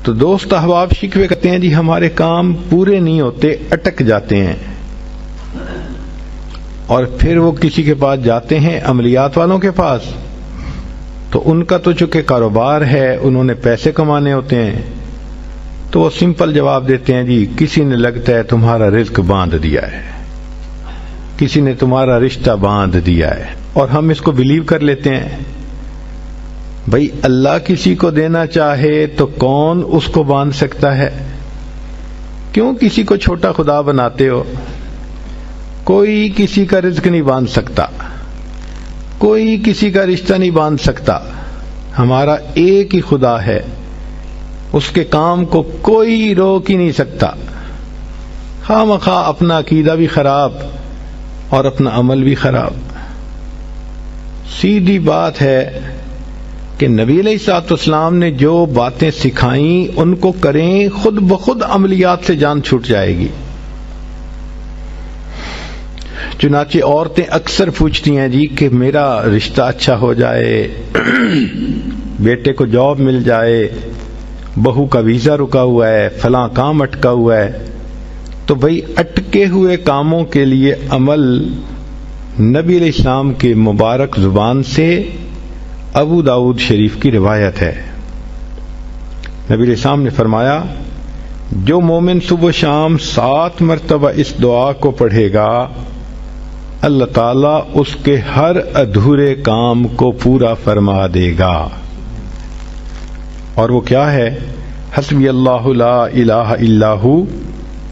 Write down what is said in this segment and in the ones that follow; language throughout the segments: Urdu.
تو دوست احباب شکوے کرتے ہیں جی ہمارے کام پورے نہیں ہوتے، اٹک جاتے ہیں، اور پھر وہ کسی کے پاس جاتے ہیں، عملیات والوں کے پاس، تو ان کا تو چونکہ کاروبار ہے، انہوں نے پیسے کمانے ہوتے ہیں، تو وہ سمپل جواب دیتے ہیں جی کسی نے لگتا ہے تمہارا رزق باندھ دیا ہے، کسی نے تمہارا رشتہ باندھ دیا ہے، اور ہم اس کو بلیو کر لیتے ہیں۔ بھئی اللہ کسی کو دینا چاہے تو کون اس کو باندھ سکتا ہے؟ کیوں کسی کو چھوٹا خدا بناتے ہو؟ کوئی کسی کا رزق نہیں باندھ سکتا، کوئی کسی کا رشتہ نہیں باندھ سکتا، ہمارا ایک ہی خدا ہے، اس کے کام کو کوئی روک ہی نہیں سکتا۔ خواہ مخواہ اپنا عقیدہ بھی خراب اور اپنا عمل بھی خراب۔ سیدھی بات ہے کہ نبی علیہ الصلوۃ والسلام نے جو باتیں سکھائیں ان کو کریں، خود بخود عملیات سے جان چھوٹ جائے گی۔ چنانچہ عورتیں اکثر پوچھتی ہیں جی کہ میرا رشتہ اچھا ہو جائے، بیٹے کو جاب مل جائے، بہو کا ویزا رکا ہوا ہے، فلاں کام اٹکا ہوا ہے۔ تو بھئی اٹکے ہوئے کاموں کے لیے عمل نبی علیہ السلام کے مبارک زبان سے ابو داؤد شریف کی روایت ہے۔ نبی علیہ السلام نے فرمایا جو مومن صبح و شام 7 مرتبہ اس دعا کو پڑھے گا، اللہ تعالیٰ اس کے ہر ادھورے کام کو پورا فرما دے گا۔ اور وہ کیا ہے؟ حسبی اللہ لا الہ الا ہو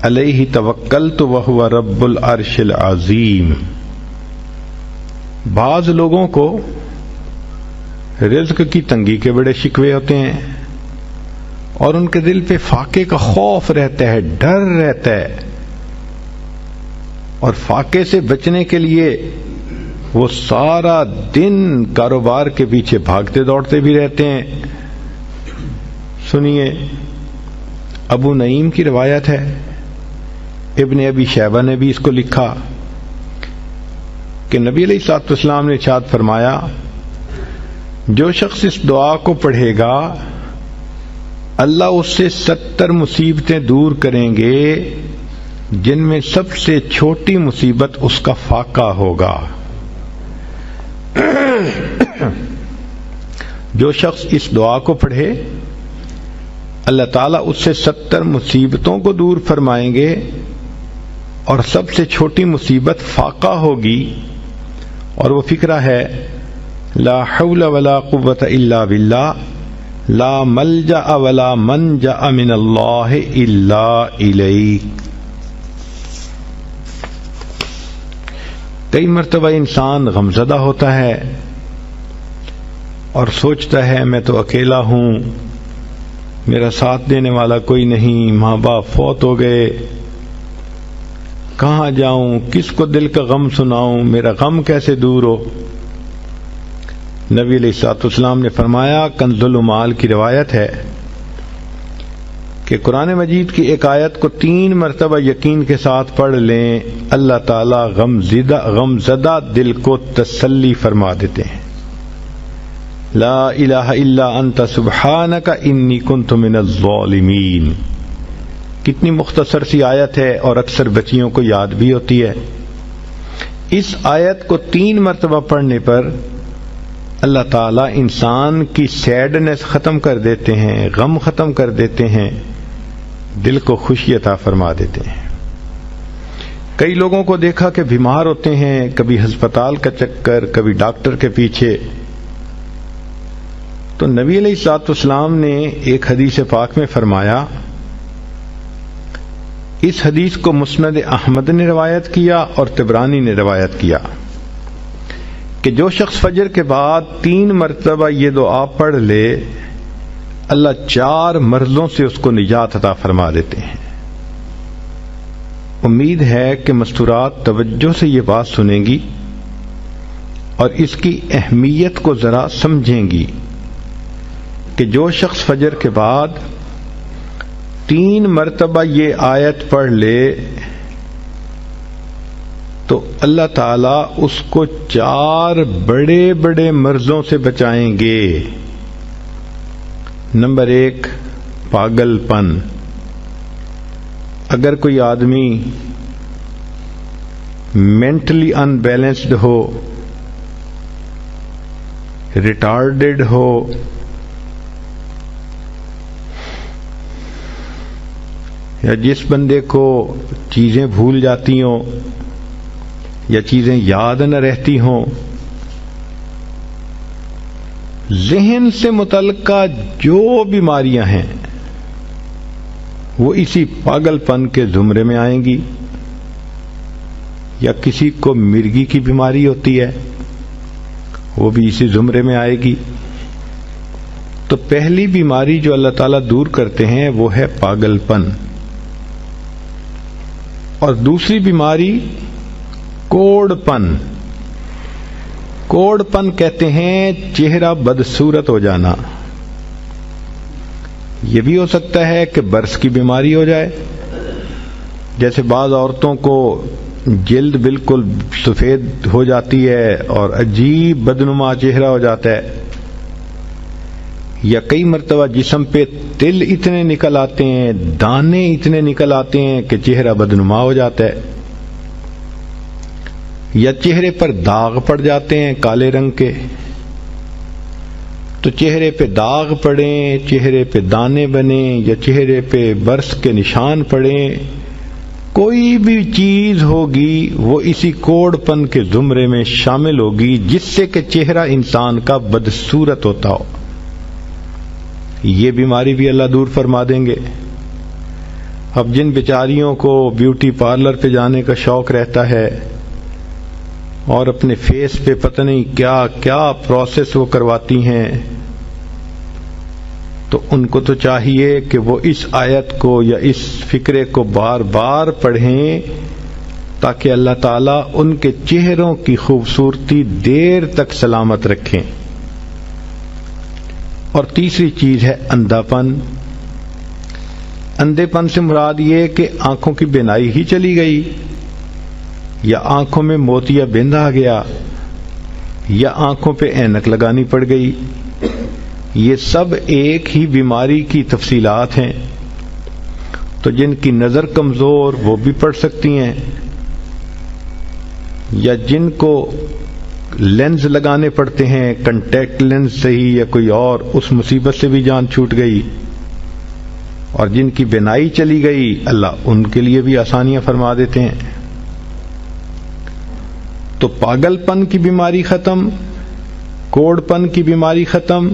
علیہ توکلت وہو رب العرش العظیم۔ بعض لوگوں کو رزق کی تنگی کے بڑے شکوے ہوتے ہیں، اور ان کے دل پہ فاقے کا خوف رہتا ہے، ڈر رہتا ہے، اور فاقے سے بچنے کے لیے وہ سارا دن کاروبار کے پیچھے بھاگتے دوڑتے بھی رہتے ہیں۔ سنیے، ابو نعیم کی روایت ہے، ابن ابی شیبہ نے بھی اس کو لکھا کہ نبی علیہ الصلوۃ والسلام نے ارشاد فرمایا جو شخص اس دعا کو پڑھے گا اللہ اس سے 70 مصیبتیں دور کریں گے، جن میں سب سے چھوٹی مصیبت اس کا فاقہ ہوگا۔ جو شخص اس دعا کو پڑھے اللہ تعالیٰ اس سے 70 مصیبتوں کو دور فرمائیں گے، اور سب سے چھوٹی مصیبت فاقہ ہوگی، اور وہ فقرہ ہے لا حول ولا قوة الا باللہ لا ملجأ ولا منجأ من اللہ الا الیہ۔ کئی مرتبہ انسان غمزدہ ہوتا ہے اور سوچتا ہے میں تو اکیلا ہوں، میرا ساتھ دینے والا کوئی نہیں، ماں باپ فوت ہو گئے، کہاں جاؤں، کس کو دل کا غم سناؤں، میرا غم کیسے دور ہو؟ نبی علیہ الصلوۃ والسلام نے فرمایا، کنز المال کی روایت ہے کہ قرآن مجید کی ایک آیت کو 3 مرتبہ یقین کے ساتھ پڑھ لیں، اللہ تعالی غمزدہ دل کو تسلی فرما دیتے ہیں۔ لا الہ الا انت سبحانک انی کنت من الظالمین۔ کتنی مختصر سی آیت ہے اور اکثر بچیوں کو یاد بھی ہوتی ہے۔ اس آیت کو 3 مرتبہ پڑھنے پر اللہ تعالیٰ انسان کی سیڈنس ختم کر دیتے ہیں، غم ختم کر دیتے ہیں، دل کو خوشی عطا فرما دیتے ہیں۔ کئی لوگوں کو دیکھا کہ بیمار ہوتے ہیں، کبھی ہسپتال کا چکر، کبھی ڈاکٹر کے پیچھے، تو نبی علیہ الصلوۃ والسلام نے ایک حدیث پاک میں فرمایا، اس حدیث کو مسند احمد نے روایت کیا اور طبرانی نے روایت کیا کہ جو شخص فجر کے بعد 3 مرتبہ یہ دعا پڑھ لے اللہ 4 مرضوں سے اس کو نجات عطا فرما دیتے ہیں۔ امید ہے کہ مستورات توجہ سے یہ بات سنیں گی اور اس کی اہمیت کو ذرا سمجھیں گی کہ جو شخص فجر کے بعد 3 مرتبہ یہ آیت پڑھ لے تو اللہ تعالیٰ اس کو 4 بڑے بڑے مرضوں سے بچائیں گے۔ نمبر 1، پاگل پن. اگر کوئی آدمی مینٹلی ان بیلنسڈ ہو، ریٹارڈڈ ہو، یا جس بندے کو چیزیں بھول جاتی ہوں یا چیزیں یاد نہ رہتی ہوں، ذہن سے متعلقہ جو بیماریاں ہیں وہ اسی پاگل پن کے زمرے میں آئیں گی. یا کسی کو مرگی کی بیماری ہوتی ہے، وہ بھی اسی زمرے میں آئے گی. تو پہلی بیماری جو اللہ تعالیٰ دور کرتے ہیں وہ ہے پاگل پن، اور دوسری بیماری کوڑ پن. کوڑ پن کہتے ہیں چہرہ بدصورت ہو جانا. یہ بھی ہو سکتا ہے کہ برس کی بیماری ہو جائے، جیسے بعض عورتوں کو جلد بالکل سفید ہو جاتی ہے اور عجیب بدنما چہرہ ہو جاتا ہے، یا کئی مرتبہ جسم پہ تل اتنے نکل آتے ہیں، دانے اتنے نکل آتے ہیں کہ چہرہ بدنما ہو جاتا ہے، یا چہرے پر داغ پڑ جاتے ہیں کالے رنگ کے. تو چہرے پہ داغ پڑیں، چہرے پہ دانے بنیں، یا چہرے پہ برس کے نشان پڑیں، کوئی بھی چیز ہوگی وہ اسی کوڑ پن کے زمرے میں شامل ہوگی جس سے کہ چہرہ انسان کا بدصورت ہوتا ہو. یہ بیماری بھی اللہ دور فرما دیں گے. اب جن بیچاریوں کو بیوٹی پارلر پہ جانے کا شوق رہتا ہے اور اپنے فیس پہ پتہ نہیں کیا کیا پروسیس وہ کرواتی ہیں، تو ان کو تو چاہیے کہ وہ اس آیت کو یا اس فکرے کو بار بار پڑھیں تاکہ اللہ تعالیٰ ان کے چہروں کی خوبصورتی دیر تک سلامت رکھیں. اور تیسری چیز ہے اندھا پن. اندھے پن سے مراد یہ کہ آنکھوں کی بینائی ہی چلی گئی، یا آنکھوں میں موتیا بند آ گیا، یا آنکھوں پہ اینک لگانی پڑ گئی. یہ سب ایک ہی بیماری کی تفصیلات ہیں. تو جن کی نظر کمزور وہ بھی پڑھ سکتی ہیں، یا جن کو لینز لگانے پڑتے ہیں، کنٹیکٹ لینز سے ہی یا کوئی اور، اس مصیبت سے بھی جان چھوٹ گئی. اور جن کی بینائی چلی گئی اللہ ان کے لیے بھی آسانیاں فرما دیتے ہیں. تو پاگل پن کی بیماری ختم، کوڑ پن کی بیماری ختم،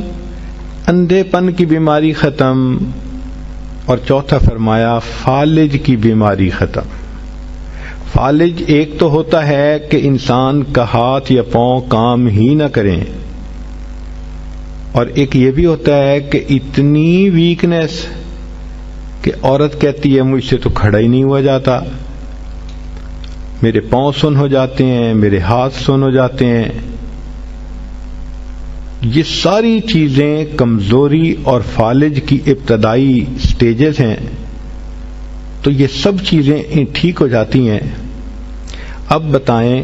اندھے پن کی بیماری ختم، اور چوتھا فرمایا فالج کی بیماری ختم. فالج ایک تو ہوتا ہے کہ انسان کا ہاتھ یا پاؤں کام ہی نہ کریں، اور ایک یہ بھی ہوتا ہے کہ اتنی ویکنس کہ عورت کہتی ہے مجھ سے تو کھڑا ہی نہیں ہوا جاتا، میرے پاؤں سن ہو جاتے ہیں، میرے ہاتھ سن ہو جاتے ہیں. یہ ساری چیزیں کمزوری اور فالج کی ابتدائی سٹیجز ہیں. تو یہ سب چیزیں ٹھیک ہو جاتی ہیں. اب بتائیں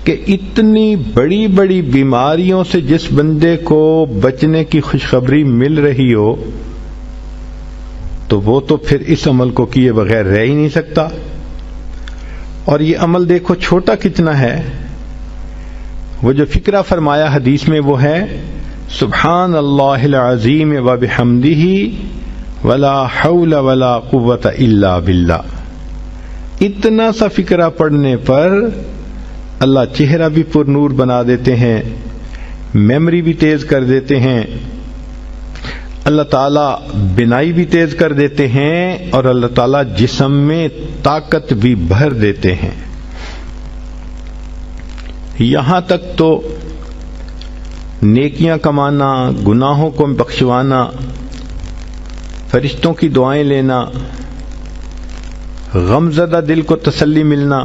کہ اتنی بڑی بڑی بیماریوں سے جس بندے کو بچنے کی خوشخبری مل رہی ہو تو وہ تو پھر اس عمل کو کیے بغیر رہ ہی نہیں سکتا. اور یہ عمل دیکھو چھوٹا کتنا ہے. وہ جو فکرہ فرمایا حدیث میں وہ ہے سبحان اللہ العظیم وبحمدہ ولا حول ولا قوت الا باللہ. اتنا سا فکرہ پڑھنے پر اللہ چہرہ بھی پر نور بنا دیتے ہیں، میموری بھی تیز کر دیتے ہیں، اللہ تعالیٰ بینائی بھی تیز کر دیتے ہیں، اور اللہ تعالیٰ جسم میں طاقت بھی بھر دیتے ہیں. یہاں تک تو نیکیاں کمانا، گناہوں کو بخشوانا، فرشتوں کی دعائیں لینا، غمزدہ دل کو تسلی ملنا،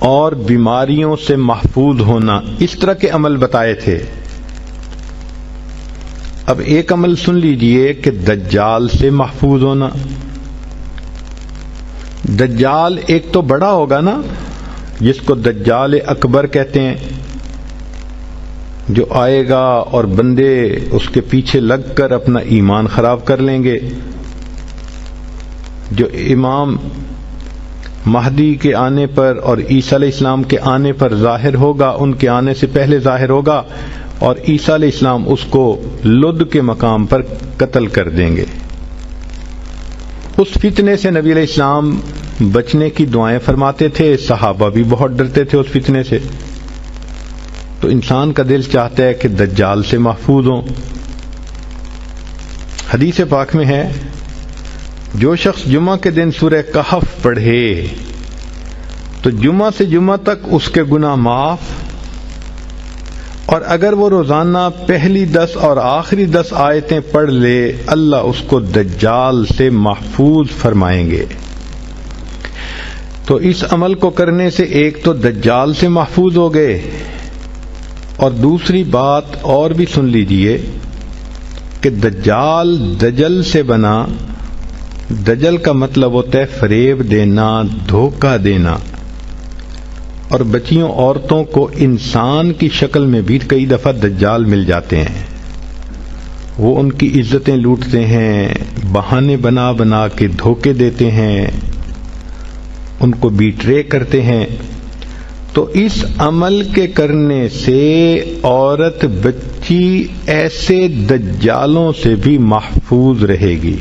اور بیماریوں سے محفوظ ہونا، اس طرح کے عمل بتائے تھے. اب ایک عمل سن لیجئے کہ دجال سے محفوظ ہونا. دجال ایک تو بڑا ہوگا نا، جس کو دجال اکبر کہتے ہیں، جو آئے گا اور بندے اس کے پیچھے لگ کر اپنا ایمان خراب کر لیں گے. جو امام مہدی کے آنے پر اور عیسیٰ علیہ السلام کے آنے پر ظاہر ہوگا، ان کے آنے سے پہلے ظاہر ہوگا، اور عیسیٰ علیہ السلام اس کو لد کے مقام پر قتل کر دیں گے. اس فتنے سے نبی علیہ السلام بچنے کی دعائیں فرماتے تھے، صحابہ بھی بہت ڈرتے تھے اس فتنے سے. تو انسان کا دل چاہتا ہے کہ دجال سے محفوظ ہوں. حدیث پاک میں ہے جو شخص جمعہ کے دن سورہ کہف پڑھے تو جمعہ سے جمعہ تک اس کے گناہ معاف، اور اگر وہ روزانہ پہلی 10 اور آخری 10 آیتیں پڑھ لے اللہ اس کو دجال سے محفوظ فرمائیں گے. تو اس عمل کو کرنے سے ایک تو دجال سے محفوظ ہو گئے، اور دوسری بات اور بھی سن لیجئے کہ دجال دجل سے بنا. دجل کا مطلب ہوتا ہے فریب دینا، دھوکہ دینا، اور بچیوں عورتوں کو انسان کی شکل میں بھی کئی دفعہ دجال مل جاتے ہیں. وہ ان کی عزتیں لوٹتے ہیں، بہانے بنا بنا کے دھوکے دیتے ہیں، ان کو بیٹرے کرتے ہیں. تو اس عمل کے کرنے سے عورت بچی ایسے دجالوں سے بھی محفوظ رہے گی.